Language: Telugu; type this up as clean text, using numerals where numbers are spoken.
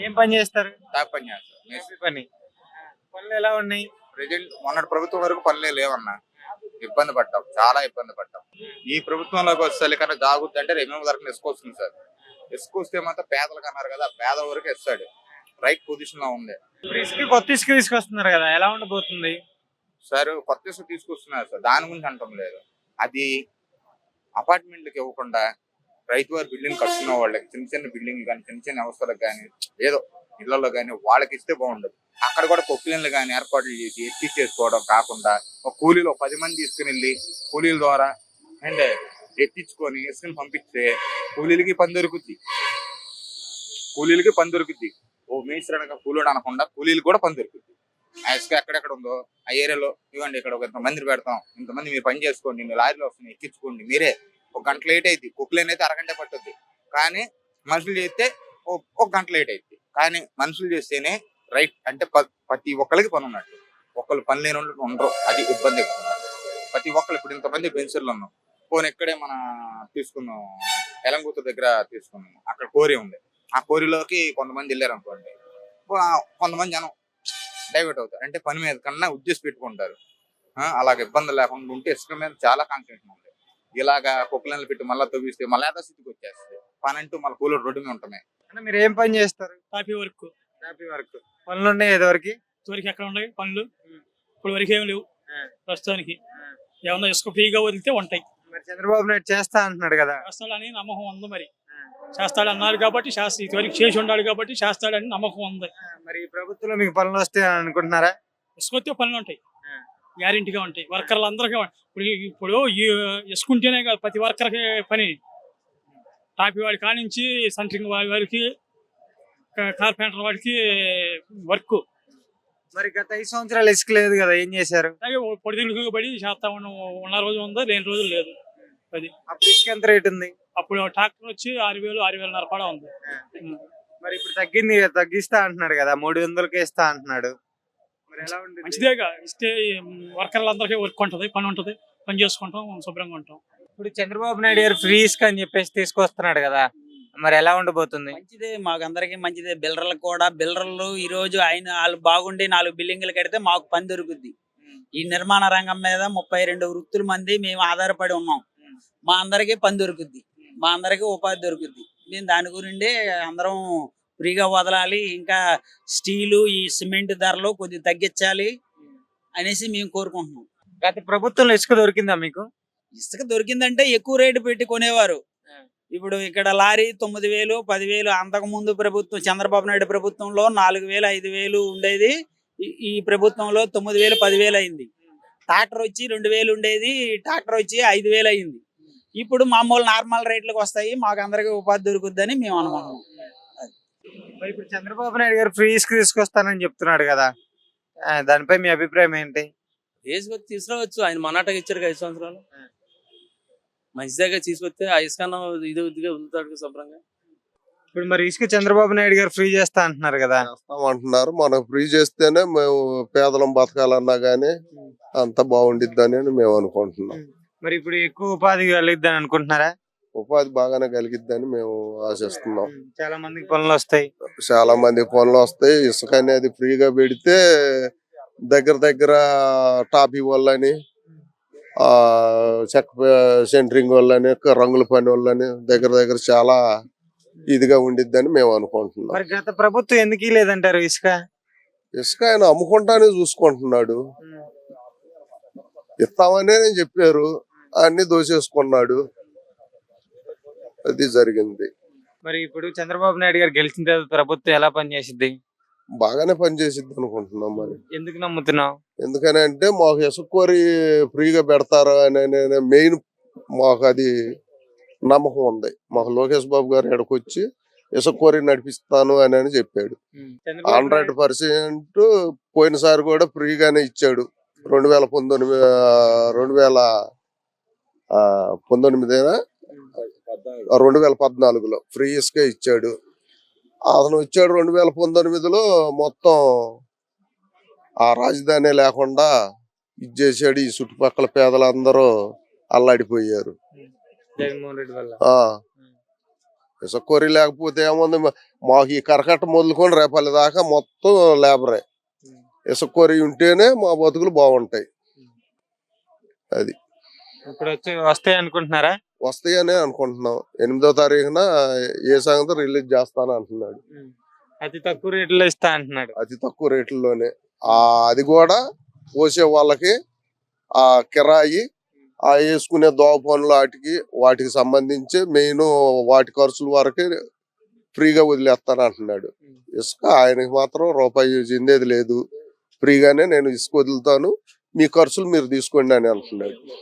ఏం పని చేస్తారు? టాప్ పని చేస్తారు. టాపీ పని. పనులు ఎలా ఉన్నాయి? ప్రెజెంట్ మొన్నటి ప్రభుత్వం వరకు పనులే లేవన్నా. ఇబ్బంది పడ్డాం, చాలా ఇబ్బంది పడ్డాం. ఈ ప్రభుత్వంలోకి వస్తే కన్నా జాగుద్ది అంటే రెవెన్యూ వరకు ఇసుకొస్తుంది సార్. ఇసుకొస్తే మాత్రం పేదలకు అన్నారు కదా, పేదల వరకు ఇస్తాడు. రైట్ పొజిషన్ లో ఉంది ఇప్పుడు ఇసుక కొత్త ఇసుక తీసుకొస్తున్నారు కదా, ఎలా ఉండబోతుంది? సార్. కొత్త ఇసుక తీసుకొస్తున్నారు సార్, దాని గురించి అంటం లేదు. అది అపార్ట్మెంట్లకు ఇవ్వకుండా రైతు వారి బిల్డింగ్ కట్టుకున్న వాళ్ళకి, చిన్న చిన్న బిల్డింగ్ కానీ, చిన్న చిన్న వ్యవస్థలకు కానీ, ఏదో ఇళ్లలో కానీ వాళ్ళకి ఇస్తే బాగుండదు. అక్కడ కూడా కొక్లైన్లు కానీ ఏర్పాట్లు చేసి ఎత్తిచ్చేసుకోవడం కాకుండా ఒక కూలీలో 10 మంది తీసుకుని వెళ్ళి కూలీల ద్వారా అండ్ ఎత్తించుకొని ఇసుకని పంపిస్తే కూలీలకి పని దొరుకుద్ది. ఓ మేస్త్రి అనక కూలీడు అనకుండా కూలీలు కూడా పని దొరుకుద్ది. ఆ ఇసుక ఎక్కడెక్కడ ఉందో ఆ ఏరియాలో ఇవ్వండి, ఇక్కడ ఒక ఇంతమంది పెడతాం, ఇంతమంది మీరు పని చేసుకోండి, ఇన్ని లారీలు వస్తున్నాయి ఎక్కించుకోండి, మీరే. ఒక గంట లేట్ అయింది, కుక్లైన్ అయితే అరగంట పట్టుద్ది. కానీ మనుషులు చేస్తే ఒక గంట లేట్ అయింది. కానీ మనుషులు చేస్తేనే రైట్ అంటే ప్రతి ఒక్కరికి పని ఉన్నట్టు. ఒకళ్ళు పని లేని వాళ్ళు ఉండరు, అది ఇబ్బంది. ప్రతి ఒక్కరు ఇప్పుడు ఇంతమంది బెంచర్లు ఉన్నాం. పోనీ ఇక్కడే మన తీసుకున్నాం, ఎలంగూతు దగ్గర తీసుకున్నాం, అక్కడ కోరి ఉంది. ఆ కోరిలోకి కొంతమంది వెళ్ళారు అనుకోండి, కొంతమంది జనం డైవర్ట్ అవుతారు. అంటే పని మీద కన్నా ఉద్దేశం పెట్టుకుంటారు. అలాగ ఇబ్బంది లేకుండా ఉంటే ఇసుక మీద చాలా కాన్సన్ట్రేషన్ ఉంది. ఇలాగా కుక్కలను పెట్టి మళ్ళీ తవ్విస్తే మళ్ళీ యథాస్థితికి వచ్చేస్తుంది. పని అంటూ మళ్ళీ కూలర్ రోడ్డు మీద ఉంటున్నాయి. అంటే మీరు ఏం పని చేస్తారు? టాపీ వర్క్. టాపీ వర్క్. పనులు ఉన్నాయి ఏదోవరకు? ఇదివరకు ఎక్కడ ఉన్నాయి పనులు, ఇప్పుడు వరకు ఏమి లేవు ప్రస్తుతానికి. ఏమన్నా ఇసుక ఫ్రీగా వదిలితే ఉంటాయి. మరి చంద్రబాబు నాయుడు చేస్తా అంటున్నాడు కదా, చేస్తాడని నమ్మకం ఉంది. మరి చేస్తాడు అన్నారు కాబట్టి ఇదివరకు చేసి ఉండాలి కాబట్టి చేస్తాడని నమ్మకం ఉంది. మరి ఈ ప్రభుత్వంలో మీకు పనులు వస్తాయి అనుకుంటున్నారా? ఇసుక వస్తే పనులు ఉంటాయి, గ్యారెంటీగా ఉంటాయి. వర్కర్లు అందరికీ ఇప్పుడు ఇసుకుంటేనే కాదు ప్రతి వర్కర్కి పని. టాపీ వాడి కానించి సెంటరింగ్ వాడికి, కార్పెంటర్ వాడికి వర్క్. మరి గత 5 సంవత్సరాలు ఇసుక లేదు కదా, ఏం చేశారు? పొడిదిగులు పడి చేస్తా ఉన్న రోజు ఉందో, లేని రోజులు లేదు. అది అప్పుడు ఇసుక ఎంత రేట్ ఉంది? అప్పుడు ట్రాక్టర్ వచ్చి 6,000, 6,500 కూడా ఉంది. మరి ఇప్పుడు తగ్గింది, తగ్గిస్తా అంటున్నాడు కదా, 300కే ఇస్తా అంటున్నాడు. మరి ఎలా ఉంటుంది? మంచిదేగా ఇస్తే వర్కర్లు అందరికీ వర్క్ ఉంటుంది, పని ఉంటుంది, పని చేసుకుంటాం, శుభ్రంగా ఉంటాం. ఇప్పుడు చంద్రబాబు నాయుడు గారు ఫ్రీ ఇసుక అని చెప్పేసి తీసుకొస్తున్నాడు కదా, మరి ఎలా ఉండబోతుంది? మంచిదే, మాకు అందరికి మంచిదే. బిల్డర్లకు కూడా, బిల్డర్లు ఈ రోజు వాళ్ళు బాగుండి 4 బిల్డింగ్లు కడితే మాకు పని దొరుకుద్ది. ఈ నిర్మాణ రంగం మీద 32 వృత్తుల మంది మేము ఆధారపడి ఉన్నాం. మా అందరికీ పని దొరుకుద్ది, మా అందరికీ ఉపాధి దొరుకుద్ది. మేము దాని గురించి అందరం ఫ్రీగా వదలాలి. ఇంకా స్టీలు, ఈ సిమెంట్ ధరలు కొద్దిగా తగ్గించాలి అనేసి మేము కోరుకుంటున్నాం. గత ప్రభుత్వంలో ఇసుక దొరికిందా మీకు? ఇసుక దొరికిందంటే ఎక్కువ రేటు పెట్టి కొనేవారు. ఇప్పుడు ఇక్కడ లారీ 9,000, 10,000. అంతకు ముందు ప్రభుత్వం చంద్రబాబు నాయుడు ప్రభుత్వంలో 4,000, 5,000 ఉండేది. ఈ ప్రభుత్వంలో 9,000, 10,000 అయింది. ట్రాక్టర్ వచ్చి 2,000 ఉండేది, ట్రాక్టర్ వచ్చి 5,000 అయింది. ఇప్పుడు మామూలు నార్మల్ రేట్లకు వస్తాయి, మాకు అందరికి ఉపాధి దొరుకుద్దని మేము అనుకుంటున్నాం. మరి ఇప్పుడు చంద్రబాబు నాయుడు గారు ఫ్రీ ఇసుక తీసుకొస్తానని చెప్తున్నాడు కదా, దానిపై మీ అభిప్రాయం ఏంటి? తీసుకురావచ్చు, ఆయన మనాటగా ఇచ్చారు 5 సంవత్సరాలు. మంచిదేగా తీసుకొస్తే ఆ ఇసుకన్నా ఇది వదులుతాడు శుభ్రంగా. ఇప్పుడు మరి ఇసుక చంద్రబాబు నాయుడు గారు ఫ్రీ చేస్తా అంటున్నారు కదా, అంటున్నారు. మనం ఫ్రీ చేస్తేనే మేము పేదలం బతకాలన్నా గానీ అంత బాగుండిద్దని మేము అనుకుంటున్నాం. మరి ఇప్పుడు ఎక్కువ ఉపాధి కలిగిద్దని అనుకుంటున్నారా? ఉపాధి బాగానే కలిగిద్దని మేము ఆశిస్తున్నాం. చాలా మందికి పనులు వస్తాయి, చాలా మంది పనులు వస్తాయి. ఇసుక అనేది ఫ్రీగా పెడితే దగ్గర టాపీ వాళ్ళని, చెక్క సెంటరింగ్ వాళ్ళని, రంగుల పని వాళ్ళని దగ్గర చాలా ఇదిగా ఉండిద్దని మేము అనుకుంటున్నాం. మరి గత ప్రభుత్వం ఎందుకు లేదంటారు ఇసుక? ఇసుక ఆయన అమ్ముకుంటానే చూసుకుంటున్నాడు. ఇస్తామనే చెప్పారు, అన్ని దోచేసుకున్నాడు, అది జరిగింది. మరి ఇప్పుడు చంద్రబాబు నాయుడు గారు గెలిచిన తర్వాత ప్రభుత్వం ఎలా పనిచేసిద్ది? బాగానే పనిచేసిద్ది అనుకుంటున్నాం. మరి ఎందుకు నమ్ముతున్నావు? ఎందుకని అంటే మాకు ఇసుక్కోరి ఫ్రీగా పెడతారు అని మెయిన్ మాకు అది నమ్మకం ఉంది. మాకు లోకేష్ బాబు గారు ఎక్కడికొచ్చి ఇసుక్కోరి నడిపిస్తాను అని చెప్పాడు. 100% పోయినసారి కూడా ఫ్రీగానే ఇచ్చాడు. 2019 2014లో ఫ్రీ ఇసుక ఇచ్చాడు. అతను వచ్చాడు 2019లో మొత్తం ఆ రాజధాని లేకుండా ఇచ్చేసాడు. ఈ చుట్టుపక్కల పేదలందరూ అల్లాడిపోయారు. జగన్మోహన్ రెడ్డి వల్ల ఇసుక కొరి లేకపోతే ఏముంది, మాకు ఈ కరకట్ట మొదలుకొని రేపల్లి దాకా మొత్తం లేబరే. ఇసుక కొరి ఉంటేనే మా బతుకులు బాగుంటాయి. అది ఇప్పుడు వస్తాయి అనుకుంటున్నారా? వస్తాయనే అనుకుంటున్నాం. 8వ తారీఖున ఏ సంగతి రిలీజ్ చేస్తాను అంటున్నాడు. అతి తక్కువ రేట్లో ఇస్తా అంటున్నాడు. అతి తక్కువ రేట్లలోనే. అది కూడా పోసే వాళ్ళకి ఆ కిరాయి, ఆ వేసుకునే దోవ పనులు వాటికి సంబంధించి మెయిన్ వాటి ఖర్చుల వరకు ఫ్రీగా వదిలేస్తాను అంటున్నాడు. ఇసుక ఆయనకి మాత్రం రూపాయి చెందేది లేదు. ఫ్రీగానే నేను ఇసుక వదులుతాను, మీ ఖర్చులు మీరు తీసుకోండి అని అంటున్నాడు.